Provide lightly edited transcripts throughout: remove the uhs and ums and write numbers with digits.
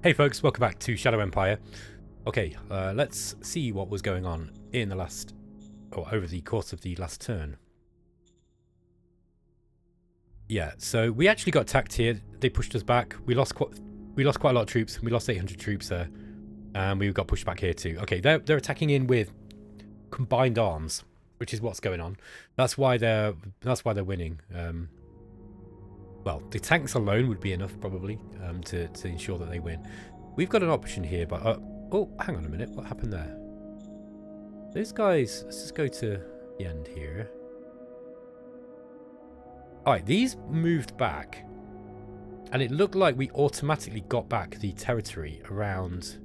Hey folks, welcome back to Shadow Empire. Okay, let's see what was going on in the last, or over the course of the last turn. Yeah, so we actually got attacked here. They pushed us back. We lost quite a lot of troops. We lost 800 troops there, and we got pushed back here too. Okay, they're attacking in with combined arms, which is what's going on. That's why they're winning. Well, the tanks alone would be enough probably to ensure that they win. We've got an option here, but oh, hang on a minute. What happened there? Those guys. Let's just go to the end here. All right, these moved back, and it looked like we automatically got back the territory around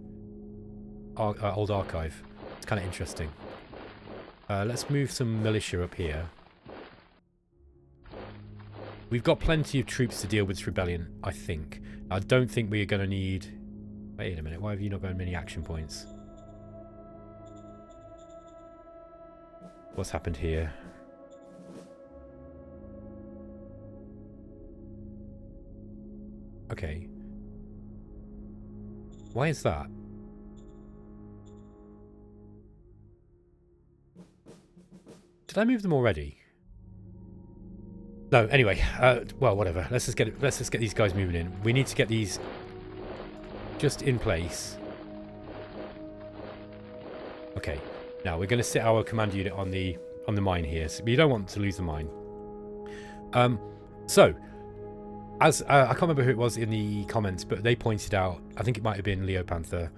our old archive. It's kind of interesting. Let's move some militia up here. We've got plenty of troops to deal with this rebellion, I think. I don't think we are going to need... Wait a minute, why have you not got many action points? What's happened here? Okay. Why is that? Did I move them already? No, anyway, well, whatever. Let's just get these guys moving in. We need to get these just in place. Okay. Now we're going to sit our command unit on the mine here. So we don't want to lose the mine. So as I can't remember who it was in the comments, but they pointed out, I think it might have been Leo Panther.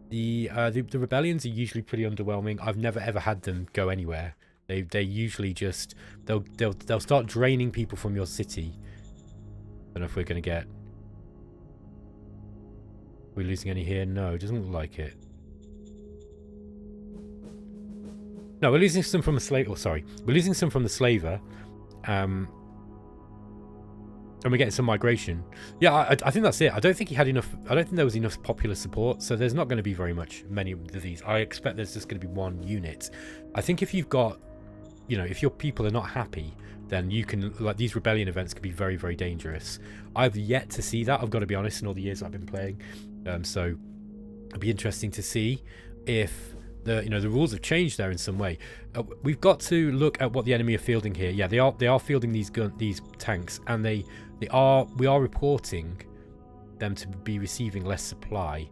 The rebellions are usually pretty underwhelming. I've never ever had them go anywhere. They usually just they'll start draining people from your city. Don't know if we're gonna get. We're losing any here? No, it doesn't look like it. No, we're losing some from the slave. Oh, sorry, we're losing some from the slaver. And we're getting some migration. Yeah, I think that's it. I don't think he had enough. I don't think there was enough popular support. So there's not going to be many of these. I expect there's just going to be one unit. I think if you've got, you know, if your people are not happy, then you can, like, these rebellion events can be very, very dangerous. I've yet to see that, I've got to be honest, in all the years I've been playing. So it'll be interesting to see if the rules have changed there in some way. We've got to look at what the enemy are fielding here. Yeah, they are fielding these tanks, and we are reporting them to be receiving less supply.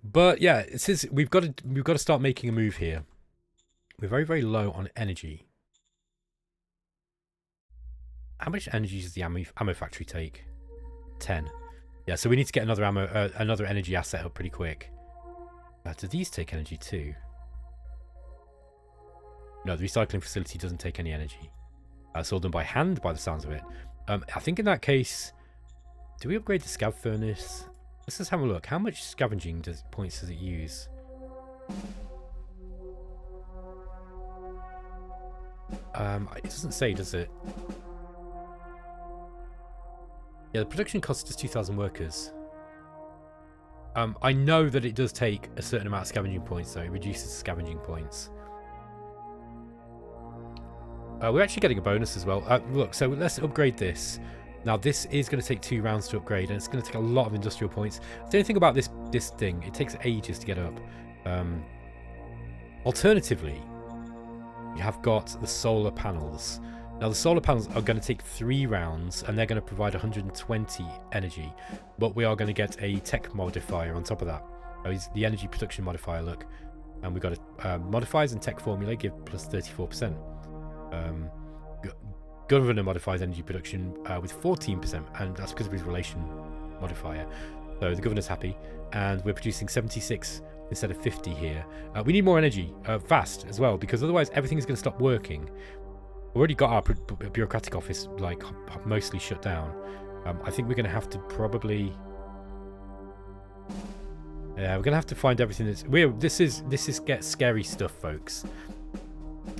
But yeah, it says we've got to start making a move here. We're very, very low on energy. How much energy does the ammo factory take? 10. Yeah, so we need to get another energy asset up pretty quick. Do these take energy too? No, the recycling facility doesn't take any energy. It's all done by hand by the sounds of it. I think in that case, do we upgrade the scav furnace? Let's just have a look. How much scavenging points does it use? It doesn't say, does it? Yeah, the production cost us 2,000 workers. I know that it does take a certain amount of scavenging points, though. It reduces scavenging points. We're actually getting a bonus as well. Look, so let's upgrade this. Now, this is going to take 2 rounds to upgrade, and it's going to take a lot of industrial points. The only thing about this thing, it takes ages to get up. Alternatively, we have got the solar panels. Now, the solar panels are going to take 3 rounds, and they're going to provide 120 energy. But we are going to get a tech modifier on top of that. The energy production modifier, look. And we've got modifiers and tech formula give plus 34%. Governor modifies energy production with 14%, and that's because of his relation modifier. So the governor's happy, and we're producing 76 instead of 50 here. We need more energy, fast as well, because otherwise everything is going to stop working. We've already got our bureaucratic office like mostly shut down. I think we're going to have to probably... Yeah, we're going to have to find everything that's... This is get scary stuff, folks.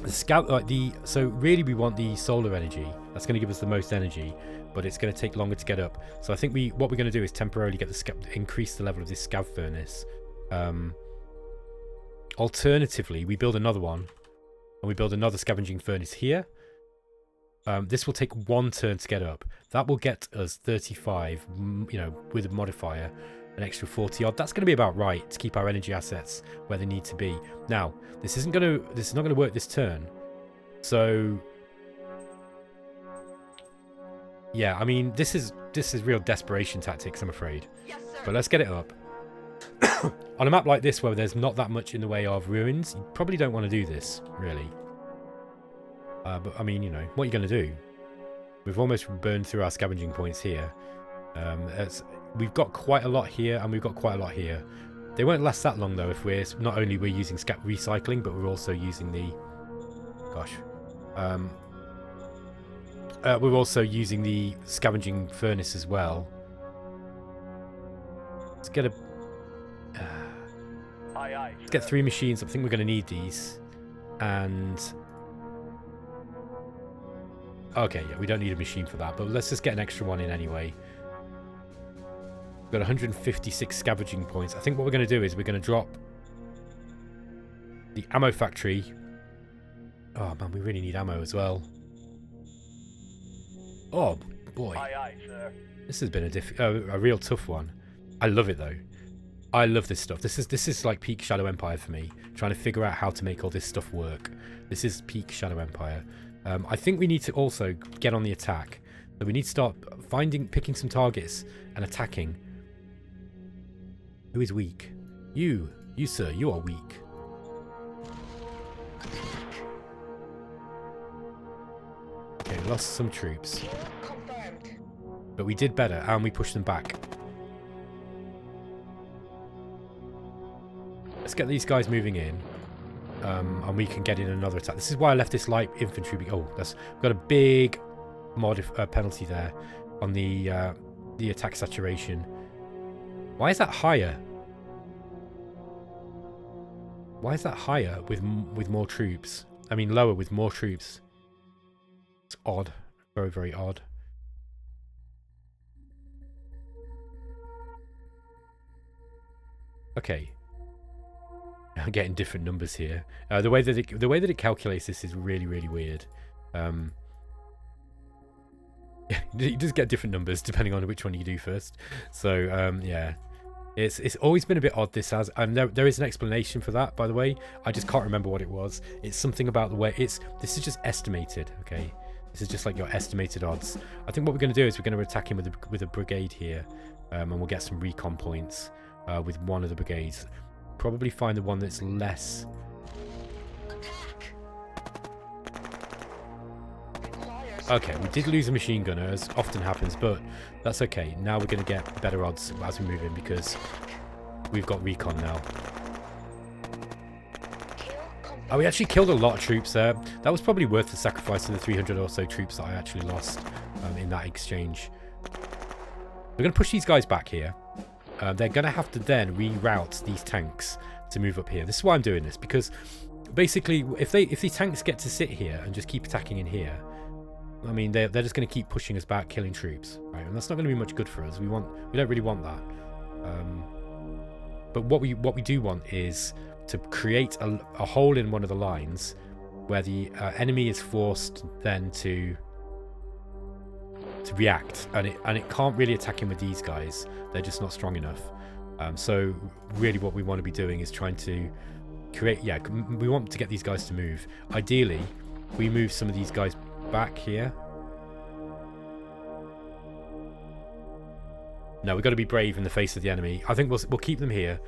So really we want the solar energy. That's going to give us the most energy, but it's going to take longer to get up. So I think what we're going to do is temporarily get increase the level of this scav furnace. Alternatively, we build another one, and we build another scavenging furnace here. This will take 1 turn to get up. That will get us 35, you know, with a modifier, an extra 40 odd. That's going to be about right to keep our energy assets where they need to be. Now, this is not going to work this turn. So yeah, I mean, this is real desperation tactics, I'm afraid. Yes, but let's get it up. On a map like this where there's not that much in the way of ruins, you probably don't want to do this, really. But I mean, you know, what are you going to do? We've almost burned through our scavenging points here. We've got quite a lot here, and we've got quite a lot here. They won't last that long, though, if we're not only using recycling, but we're also using the... Gosh. We're also using the scavenging furnace as well. Let's get a... let's get 3 machines. I think we're going to need these. And... Okay, yeah, we don't need a machine for that, but let's just get an extra one in anyway. We've got 156 scavenging points. I think what we're going to do is we're going to drop the ammo factory. Oh man, we really need ammo as well. Oh boy, aye, aye, sir. This has been a real tough one. I love it though. I love this stuff. This is like peak Shadow Empire for me, trying to figure out how to make all this stuff work. This is peak Shadow Empire. I think we need to also get on the attack. So we need to start picking some targets and attacking. Who is weak? You sir, you are weak. Okay, we lost some troops. But we did better, and we pushed them back. Let's get these guys moving in. And we can get in another attack. This is why I left this light infantry. Oh, we've got a big penalty there on the attack saturation. Why is that higher? Why is that higher with more troops? I mean, lower with more troops. It's odd. Very, very odd. Okay. I'm getting different numbers here. The way that it calculates this is really, really weird. You just get different numbers depending on which one you do first. So yeah, it's always been a bit odd. This has, and there is an explanation for that, by the way. I just can't remember what it was. It's something about the way this is just estimated. Okay, this is just like your estimated odds. I think what we're going to do is we're going to attack him with a brigade here, and we'll get some recon points with one of the brigades. Probably find the one that's less. Okay, we did lose a machine gunner, as often happens, but that's okay. Now we're going to get better odds as we move in because we've got recon now. Oh, we actually killed a lot of troops there. That was probably worth the sacrifice of the 300 or so troops that I actually lost in that exchange. We're going to push these guys back here. They're going to have to then reroute these tanks to move up here. This is why I'm doing this, because basically if these tanks get to sit here and just keep attacking in here, I mean, they're just going to keep pushing us back, killing troops, right? And that's not going to be much good for us. We don't really want that. But what we do want is to create a hole in one of the lines where the enemy is forced then to react, and it can't really attack him with these guys. They're just not strong enough. So really what we want to be doing is trying to create, we want to get these guys to move. Ideally we move some of these guys back here. No, we've got to be brave in the face of the enemy. I think we'll keep them here.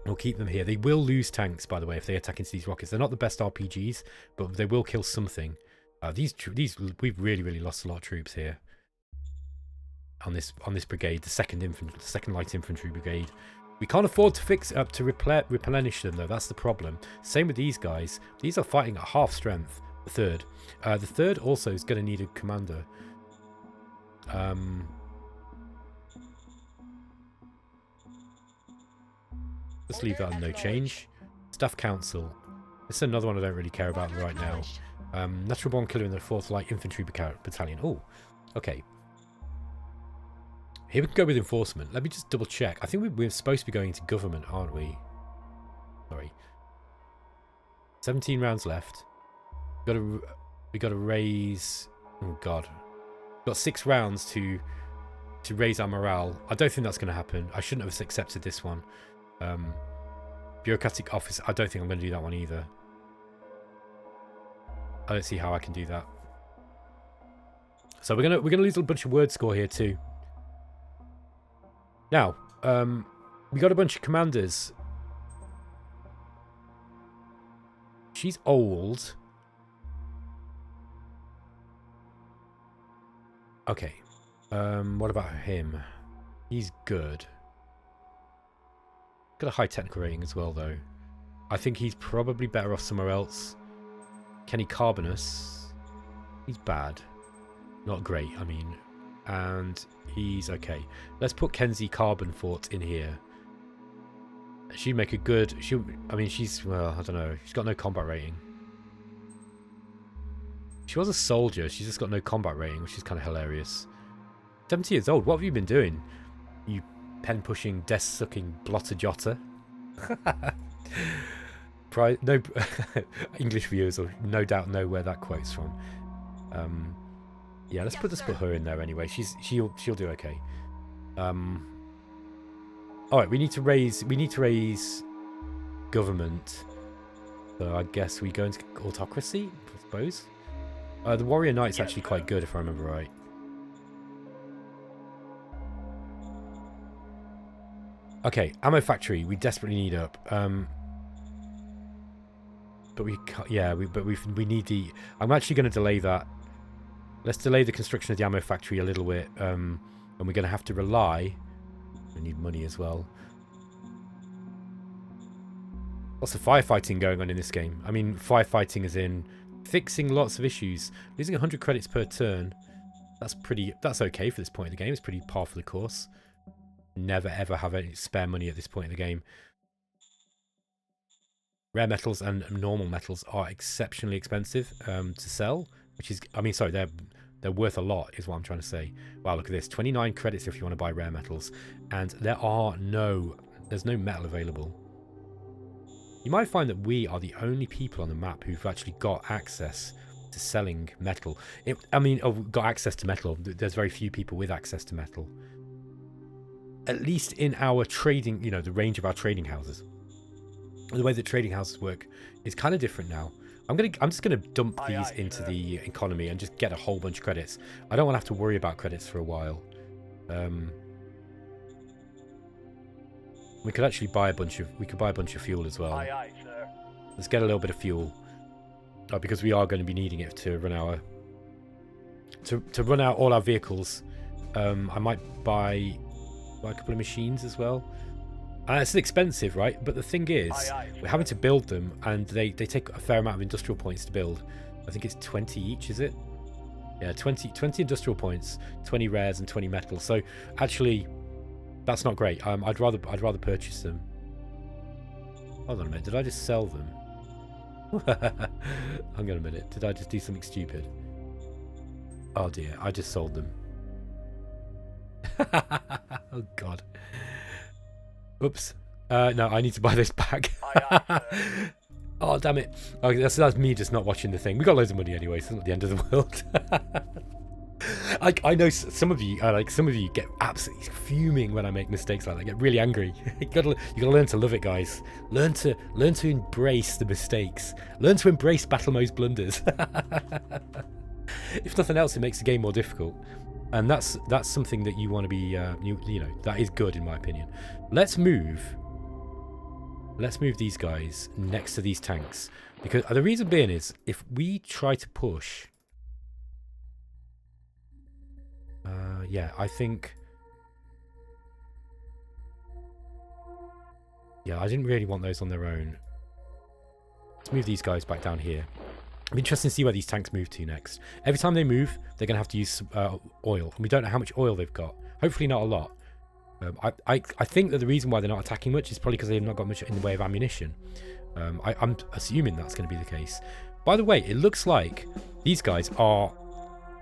We'll keep them here. They will lose tanks, by the way, if they attack into these rockets. They're not the best RPGs, but they will kill something. We've really lost a lot of troops here on this brigade, the second light infantry brigade. We can't afford to replenish them though. That's the problem. Same with these guys. These are fighting at half strength. The third also is going to need a commander. Let's leave that on no change. Staff council. This is another one I don't really care about right now. Natural born killer in the 4th Light Infantry Battalion. Oh, okay. Here we can go with enforcement. Let me just double check. I think we're supposed to be going into government, aren't we? Sorry. 17 rounds left. We got to raise. Oh God, got 6 rounds to raise our morale. I don't think that's going to happen. I shouldn't have accepted this one. Bureaucratic office. I don't think I'm going to do that one either. I don't see how I can do that. So we're gonna lose a bunch of word score here too. Now, we got a bunch of commanders. She's old. Okay. What about him? He's good. Got a high technical rating as well, though. I think he's probably better off somewhere else. Kenny Carbonus. He's bad. Not great, I mean. And he's okay. Let's put Kenzie Carbonfort in here. She'd make a good... I mean, she's... Well, I don't know. She's got no combat rating. She was a soldier. She's just got no combat rating, which is kind of hilarious. 70 years old. What have you been doing? You pen-pushing, desk-sucking blotter-jotter. No English viewers will no doubt know where that quote's from. Yeah, let's put her in there anyway. She'll do okay. All right, we need to raise government. So I guess we go into autocracy, I suppose. The warrior knight's actually quite good if I remember right. Okay, ammo factory. We desperately need up. But we can't, yeah, we need the... I'm actually going to delay that. Let's delay the construction of the ammo factory a little bit. And we're going to have to rely... We need money as well. Lots of firefighting going on in this game. I mean, firefighting is in fixing lots of issues. Losing 100 credits per turn. That's okay for this point in the game. It's pretty par for the course. Never ever have any spare money at this point in the game. Rare metals and normal metals are exceptionally expensive to sell, which is, I mean, sorry, they're worth a lot, is what I'm trying to say. Wow, look at this, 29 credits if you want to buy rare metals, and there's no metal available. You might find that we are the only people on the map who've actually got access to selling metal. Got access to metal. There's very few people with access to metal. At least in our trading, the range of our trading houses. The way that trading houses work is kind of different now. I'm just gonna dump these into the economy and just get a whole bunch of credits. I don't want to have to worry about credits for a while. We could actually buy a bunch of fuel as well. Let's get a little bit of fuel because we are going to be needing it to run out all our vehicles. I might buy a couple of machines as well. It's expensive, right? But the thing is, we're having to build them, and they take a fair amount of industrial points to build. I think it's 20 each, is it? Yeah, 20 industrial points, 20 rares, and 20 metals. So actually, that's not great. I'd rather purchase them. Hold on a minute. Did I just sell them? Hang on a minute. Did I just do something stupid? Oh dear, I just sold them. Oh god. Oops. No, I need to buy this back. Oh, damn it. Okay, that's me just not watching the thing. We got loads of money anyway, so it's not the end of the world. I know some of you get absolutely fuming when I make mistakes like that. Get really angry. You gotta learn to love it, guys. Learn to embrace the mistakes. Learn to embrace BattleMode's blunders. If nothing else, it makes the game more difficult. And that's something that you want to be, that is good in my opinion. Let's move these guys next to these tanks. Because the reason being is, if we try to push... yeah, I think... Yeah, I didn't really want those on their own. Let's move these guys back down here. It'll be interesting to see where these tanks move to next. Every time they move, they're going to have to use oil. And we don't know how much oil they've got. Hopefully not a lot. I think that the reason why they're not attacking much is probably because they've not got much in the way of ammunition. I'm assuming that's going to be the case. By the way, it looks like these guys are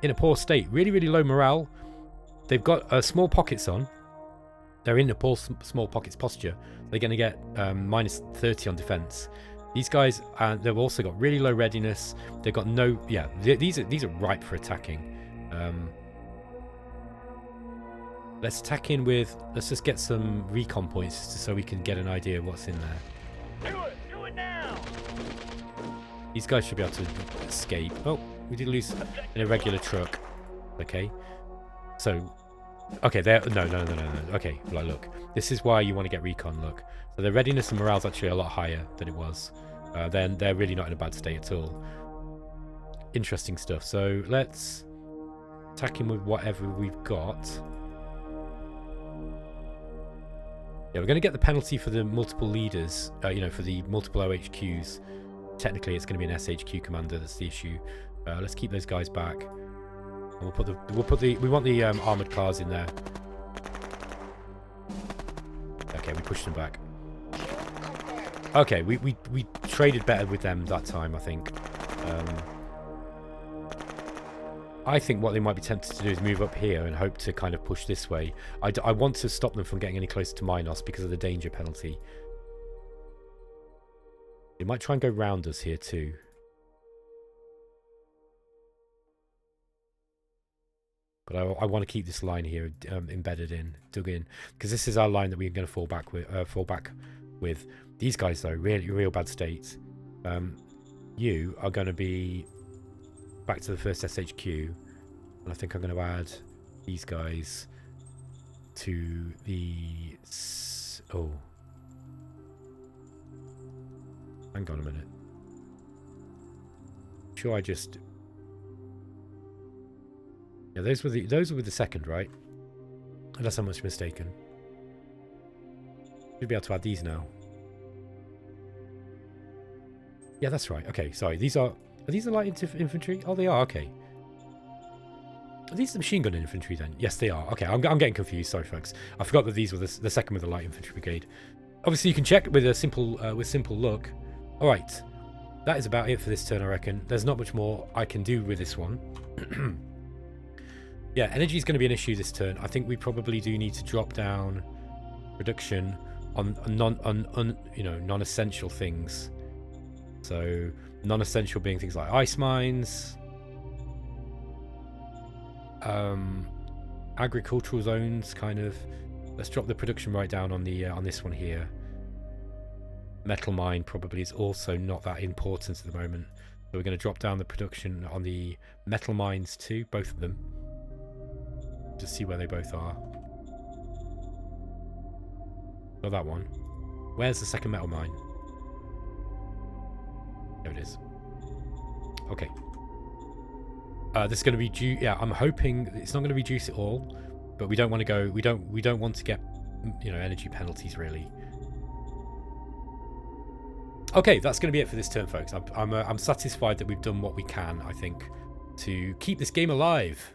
in a poor state. Really, really low morale. They've got small pockets on. They're in a poor small pockets posture. They're going to get minus 30 on defense. These guys, they've also got really low readiness. They've got no, yeah, these are ripe for attacking. Let's attack in with, let's just get some recon points so we can get an idea of what's in there. Do it now. These guys should be able to escape. Oh, we did lose an irregular truck. Okay. So, okay, no. Okay, like, look. This is why you want to get recon, look. So their readiness and morale is actually a lot higher than it was. Then they're really not in a bad state at all. Interesting stuff. So let's attack him with whatever we've got. Yeah, we're going to get the penalty for the multiple leaders, you know, for the multiple OHQs. Technically, it's going to be an SHQ commander. That's the issue. Let's keep those guys back. And we want the armored cars in there. Okay, we pushed them back. Okay, we traded better with them that time, I think. I think what they might be tempted to do is move up here and hope to kind of push this way. I want to stop them from getting any closer to Minos because of the danger penalty. They might try and go round us here too. But I want to keep this line here embedded in, dug in, because this is our line that we're going to fall back with. These guys though, really real bad states. You are going to be back to the first SHQ, and I think I'm going to add these guys to the... Oh, hang on a minute. Sure, I just... Yeah, those were the second, right? Unless I'm much mistaken. Should be able to add these now. Yeah, that's right. Okay, sorry. Are these the light infantry? Oh, they are. Okay. Are these the machine gun infantry then? Yes, they are. Okay, I'm getting confused. Sorry, folks. I forgot that these were the second with the light infantry brigade. Obviously, you can check with a simple look. All right, that is about it for this turn, I reckon. There's not much more I can do with this one. Yeah, energy is going to be an issue this turn. I think we probably do need to drop down production on non-essential things. So non-essential being things like ice mines, agricultural zones, kind of. Let's drop the production right down on the on this one here. Metal mine probably is also not that important at the moment, so we're going to drop down the production on the metal mines too, both of them, to see where they both are. Not that one. Where's the second metal mine? There it is. Okay. This is going to be due. Yeah, I'm hoping it's not going to reduce it all, but we don't want to go. We don't want to get, you know, energy penalties really. Okay, that's going to be it for this turn, folks. I'm satisfied that we've done what we can, I think, to keep this game alive.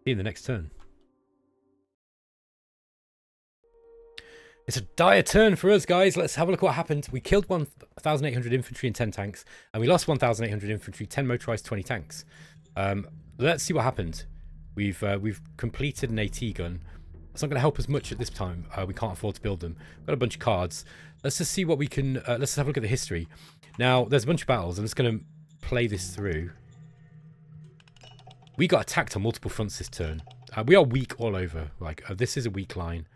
See you in the next turn. It's a dire turn for us, guys. Let's have a look at what happened. We killed 1,800 infantry and 10 tanks, and we lost 1,800 infantry, 10 motorized, 20 tanks. Let's see what happened. We've completed an AT gun. It's not going to help us much at this time. We can't afford to build them. We've got a bunch of cards. Let's just see what we can... let's have a look at the history. Now, there's a bunch of battles. I'm just going to play this through. We got attacked on multiple fronts this turn. We are weak all over. Like, this is a weak line.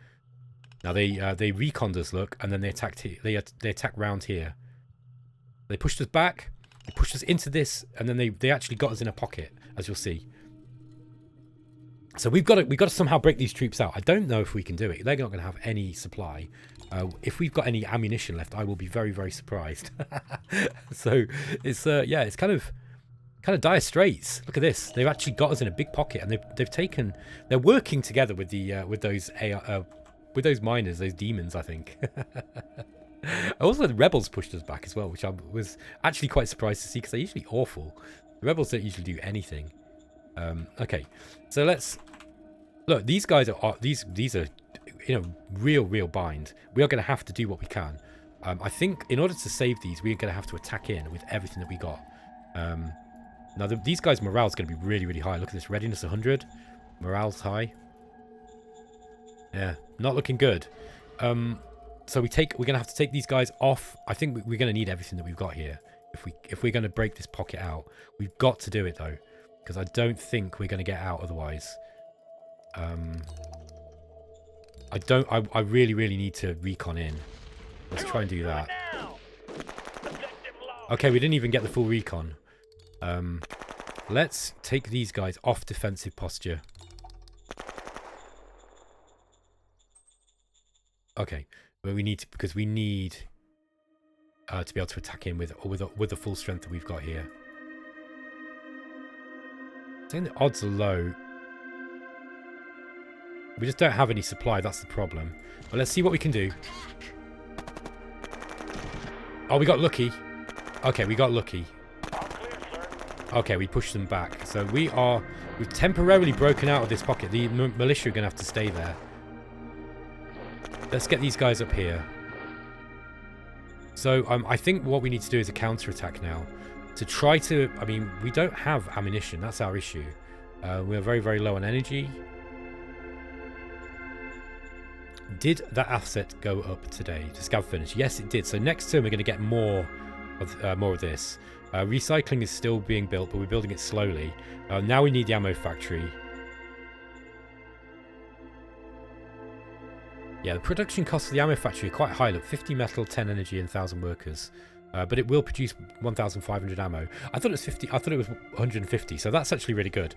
Now, they reconned us, look, and then they attacked here. They attacked round here. They pushed us back. They pushed us into this, and then they actually got us in a pocket, as you'll see. So we've got to somehow break these troops out. I don't know if we can do it. They're not going to have any supply. If we've got any ammunition left, I will be very, very surprised. So it's yeah, it's kind of dire straits. Look at this. They've actually got us in a big pocket, and they're working together with the with those miners, those demons, I think. Also, the rebels pushed us back as well, which I was actually quite surprised to see, because they're usually awful. The rebels don't usually do anything. Okay, so let's look. These guys are these are in a real bind. We are going to have to do what we can. I think in order to save these, we're going to have to attack in with everything that we got. Now these guys' morale is going to be really high. Look at this, readiness 100, morale's high. Yeah, not looking good. So we're gonna have to take these guys off. I think we're gonna need everything that we've got here if we're gonna break this pocket out. We've got to do it though, because I don't think we're gonna get out otherwise. I really need to recon in. Let's try and do that. Okay, we didn't even get the full recon. Let's take these guys off defensive posture. Okay, but we need to, because we need to be able to attack in with the full strength that we've got here. I think the odds are low. We just don't have any supply, that's the problem. But let's see what we can do. Oh, we got lucky. Okay, we got lucky. Okay, we pushed them back. So we've temporarily broken out of this pocket. The militia are going to have to stay there. Let's get these guys up here. So I think what we need to do is a counterattack now. To try to... I mean, we don't have ammunition. That's our issue. We're very low on energy. Did that asset go up today to scav finish? Yes, it did. So next turn we're going to get more of this. Recycling is still being built, but we're building it slowly. Now we need the ammo factory. Yeah, the production costs of the ammo factory are quite high. Look, 50 metal, 10 energy, and 1,000 workers. But it will produce 1,500 ammo. I thought it was 50. I thought it was 150. So that's actually really good.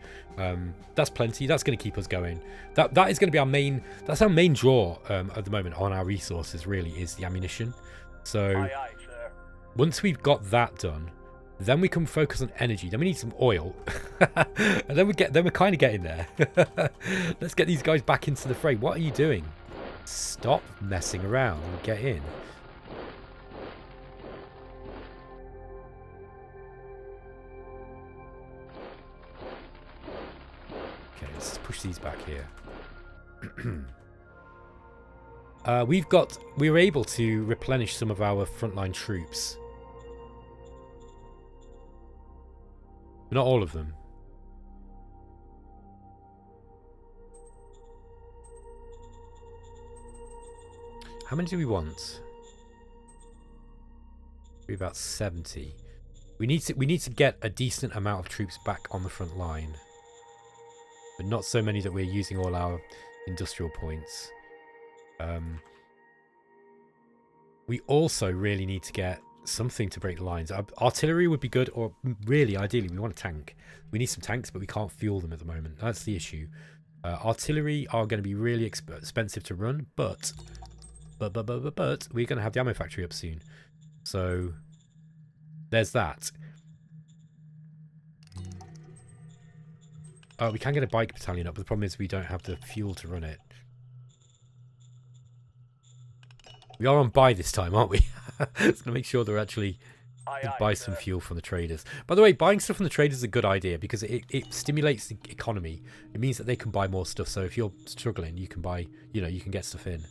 That's plenty. That's going to keep us going. That is going to be our main. That's our main draw at the moment on our resources. Really, is the ammunition. So Aye, aye, sir. Once we've got that done, then we can focus on energy. Then we need some oil, and then we're kind of getting there. Let's get these guys back into the fray. What are you doing? Stop messing around and get in. Okay, let's push these back here. We were able to replenish some of our frontline troops. But not all of them. How many do we want? We're about 70. We need to get a decent amount of troops back on the front line. But not so many that we're using all our industrial points. We also really need to get something to break the lines. Artillery would be good, or really, ideally, we want a tank. We need some tanks, but we can't fuel them at the moment. That's the issue. Artillery are going to be really expensive to run, but we're going to have the ammo factory up soon. So there's that. We can get a bike battalion up, but the problem is we don't have the fuel to run it. We are on buy this time, aren't we? Just going to make sure they're actually buy some fuel from the traders. By the way, buying stuff from the traders is a good idea because it stimulates the economy. It means that they can buy more stuff. So if you're struggling, you can buy, you can get stuff in.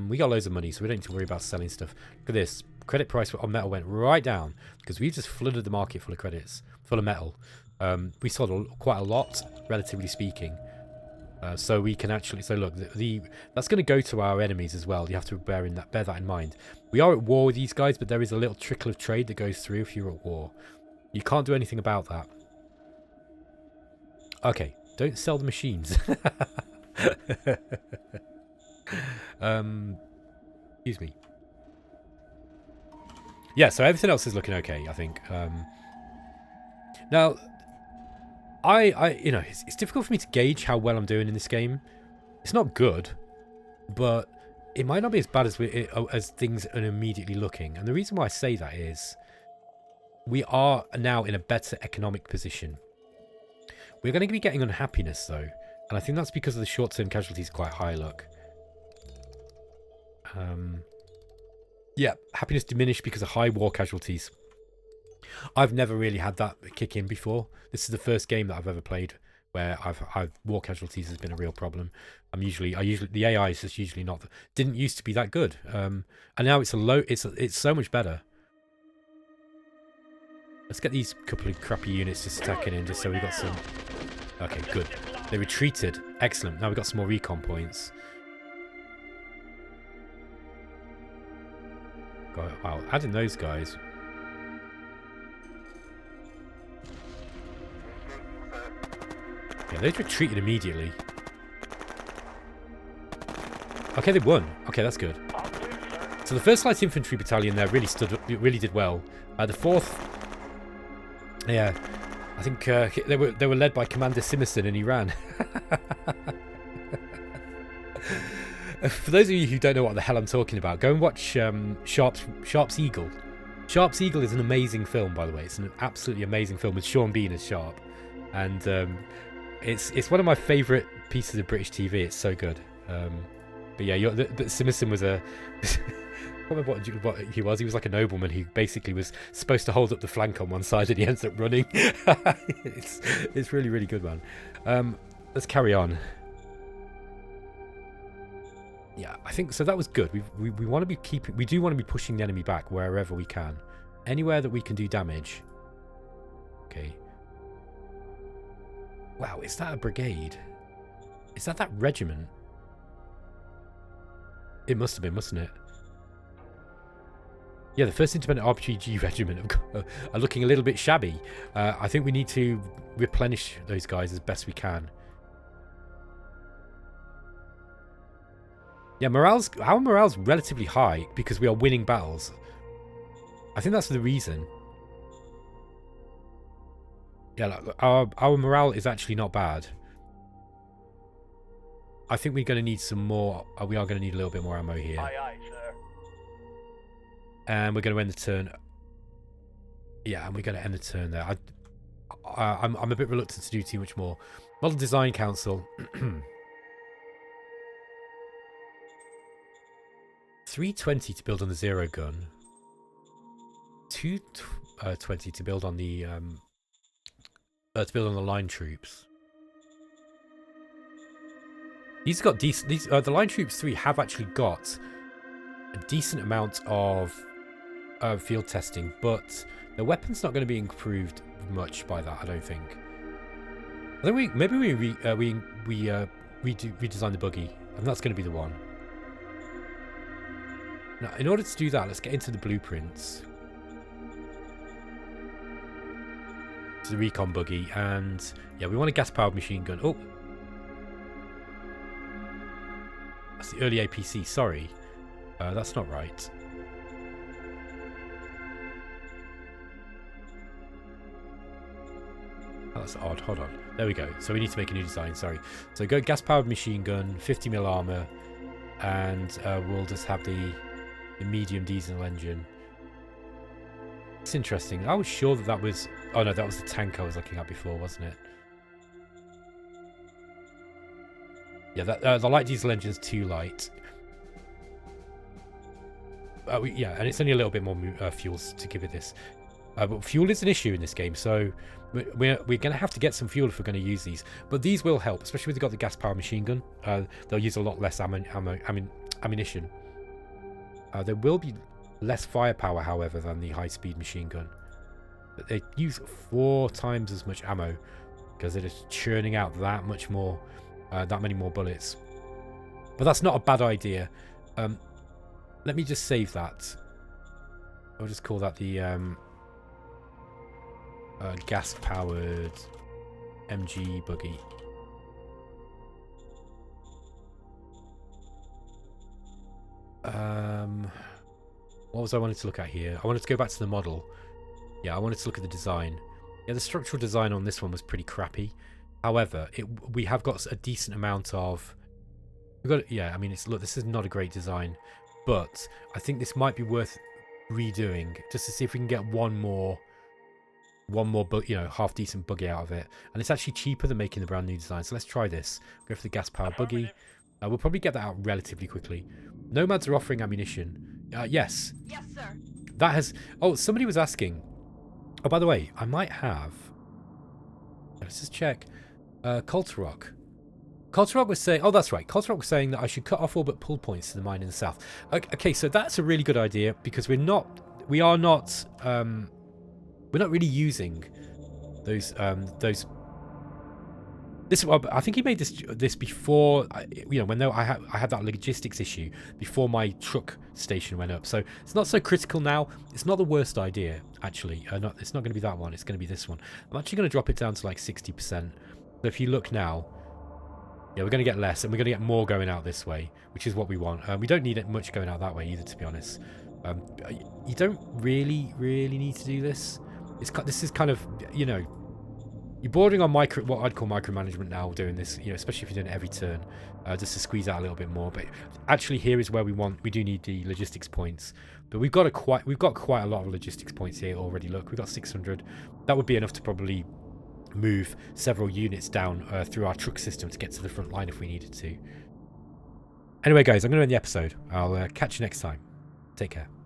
We got loads of money, so we don't need to worry about selling stuff. Look at this. Credit price on metal went right down because we've just flooded the market full of credits, full of metal. We sold quite a lot, relatively speaking. So we can actually... So look, that's going to go to our enemies as well. You have to bear that in mind. We are at war with these guys, but there is a little trickle of trade that goes through if you're at war. You can't do anything about that. Okay, don't sell the machines. Excuse me. Yeah, so everything else is looking okay, I think. Now... it's difficult for me to gauge how well I'm doing in this game. It's not good, but it might not be as bad as things are immediately looking. And the reason why I say that is we are now in a better economic position. We're going to be getting unhappiness, though. And I think that's because of the short-term casualties are quite high, look. Yeah, happiness diminished because of high war casualties. I've never really had that kick in before. This is the first game that I've ever played where war casualties has been a real problem. The AI is just usually not, didn't used to be that good. And now it's so much better. Let's get these couple of crappy units just attacking in just so we got some. Okay, good. They retreated. Excellent. Now we've got some more recon points. Wow, adding those guys. Yeah, they've retreated immediately. Okay, they won. Okay, that's good. So the 1st Light Infantry Battalion there really stood up, really did well. The 4th, yeah, I think they were led by Commander Simerson, and he ran. For those of you who don't know what the hell I'm talking about, go and watch Sharp's Eagle. Sharp's Eagle is an amazing film, by the way. It's an absolutely amazing film with Sean Bean as Sharp, and it's one of my favourite pieces of British TV. It's so good. But yeah, Simerson was a... I can't remember what he was. He was like a nobleman who basically was supposed to hold up the flank on one side, and he ends up running. It's really, really good, man. Let's carry on. Yeah, I think so. That was good. We want to be we do want to be pushing the enemy back wherever we can, anywhere that we can do damage. Okay. Wow, is that a brigade? Is that regiment? It must have been, mustn't it? Yeah, the 1st Independent RPG Regiment are looking a little bit shabby. I think we need to replenish those guys as best we can. Yeah, our morale's relatively high because we are winning battles. I think that's the reason. Yeah, our morale is actually not bad. I think we're going to need some more. We are going to need a little bit more ammo here. Aye, aye, sir. And we're going to end the turn. Yeah, and we're going to end the turn there. I'm a bit reluctant to do too much more. Model Design Council. 320 to build on the zero gun. 220 to build on the line troops. These got decent. The line troops 3 have actually got a decent amount of field testing, but the weapon's not going to be improved much by that. I don't think. I think maybe we redesign the buggy, and that's going to be the one. Now, in order to do that, let's get into the blueprints. To the recon buggy, and yeah, we want a gas-powered machine gun. Oh, that's the early APC. Sorry, that's not right. Oh, that's odd. Hold on. There we go. So we need to make a new design. Sorry. So go gas-powered machine gun, 50mm armor, and we'll just have the medium diesel engine. It's interesting. I was sure that was... Oh no, that was the tank I was looking at before, wasn't it? Yeah, the light diesel engine's too light. Yeah, and it's only a little bit more fuels to give it this. But fuel is an issue in this game, so we're going to have to get some fuel if we're going to use these. But these will help, especially if they've got the gas-powered machine gun. They'll use a lot less ammunition. There will be less firepower, however, than the high-speed machine gun. But they use 4 times as much ammo because it is churning out that much more, that many more bullets. But that's not a bad idea. Let me just save that. I'll just call that the gas-powered MG buggy. What was I wanted to look at here? I wanted to go back to the model. Yeah, I wanted to look at the design. Yeah, the structural design on this one was pretty crappy. However, we have got a decent amount of... Yeah, I mean, look, this is not a great design, but I think this might be worth redoing just to see if we can get one more half decent buggy out of it. And it's actually cheaper than making the brand new design. So let's try this. Go for the gas powered buggy. We'll probably get that out relatively quickly. Nomads are offering ammunition. Yes. Yes, sir. That has... Oh, somebody was asking. Oh, by the way, I might have... Let's just check. Culturock. Culturock was saying... Oh, that's right. Culturock was saying that I should cut off all but pull points to the mine in the south. Okay, so that's a really good idea because we're not really using those This, I think he made this before, you know, when I had that logistics issue before my truck station went up. So it's not so critical now. It's not the worst idea, actually. It's not going to be that one. It's going to be this one. I'm actually going to drop it down to like 60%. So if you look now, yeah, we're going to get less, and we're going to get more going out this way, which is what we want. We don't need it much going out that way either, to be honest. You don't really need to do this. This is kind of, you know, you're bordering on what I'd call micromanagement now, doing this, you know, especially if you're doing it every turn, just to squeeze out a little bit more. But actually, here is where we do need the logistics points. But we've got quite a lot of logistics points here already. Look, we've got 600. That would be enough to probably move several units down through our truck system to get to the front line if we needed to. Anyway, guys, I'm going to end the episode. I'll catch you next time. Take care.